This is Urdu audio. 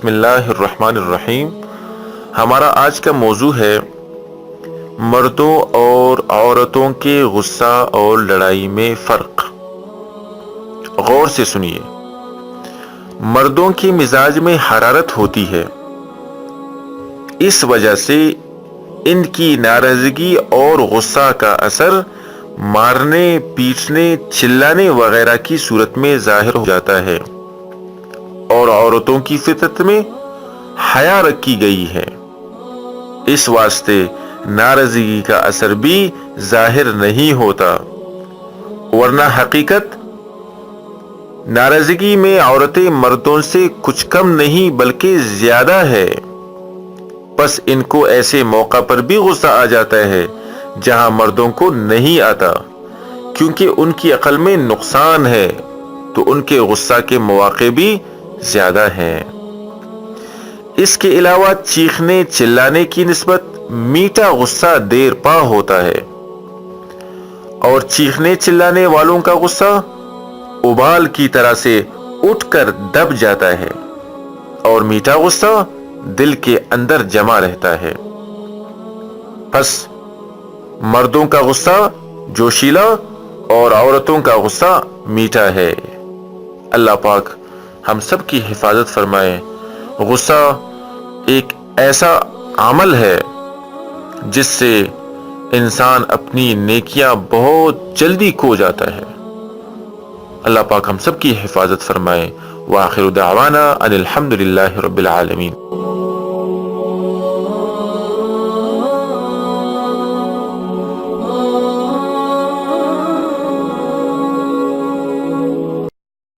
بسم اللہ الرحمن الرحیم۔ ہمارا آج کا موضوع ہے مردوں اور عورتوں کے غصہ اور لڑائی میں فرق۔ غور سے سنیے۔ مردوں کے مزاج میں حرارت ہوتی ہے، اس وجہ سے ان کی ناراضگی اور غصہ کا اثر مارنے، پیٹنے، چلانے وغیرہ کی صورت میں ظاہر ہو جاتا ہے، اور عورتوں کی فطرت میں حیا رکھی گئی ہے، اس واسطے ناراضگی کا اثر بھی ظاہر نہیں ہوتا، ورنہ حقیقت ناراضگی میں عورتیں مردوں سے کچھ کم نہیں بلکہ زیادہ ہے۔ بس ان کو ایسے موقع پر بھی غصہ آ جاتا ہے جہاں مردوں کو نہیں آتا، کیونکہ ان کی عقل میں نقصان ہے، تو ان کے غصہ کے مواقع بھی زیادہ ہیں۔ اس کے علاوہ چیخنے چلانے کی نسبت میٹھا غصہ دیر پا ہوتا ہے، اور چیخنے چلانے والوں کا غصہ ابال کی طرح سے اٹھ کر دب جاتا ہے، اور میٹھا غصہ دل کے اندر جمع رہتا ہے۔ بس مردوں کا غصہ جوشیلا اور عورتوں کا غصہ میٹھا ہے۔ اللہ پاک ہم سب کی حفاظت فرمائے۔ غصہ ایک ایسا عمل ہے جس سے انسان اپنی نیکیاں بہت جلدی کھو جاتا ہے۔ اللہ پاک ہم سب کی حفاظت فرمائے۔ وآخر دعوانا ان الحمد للہ رب العالمین۔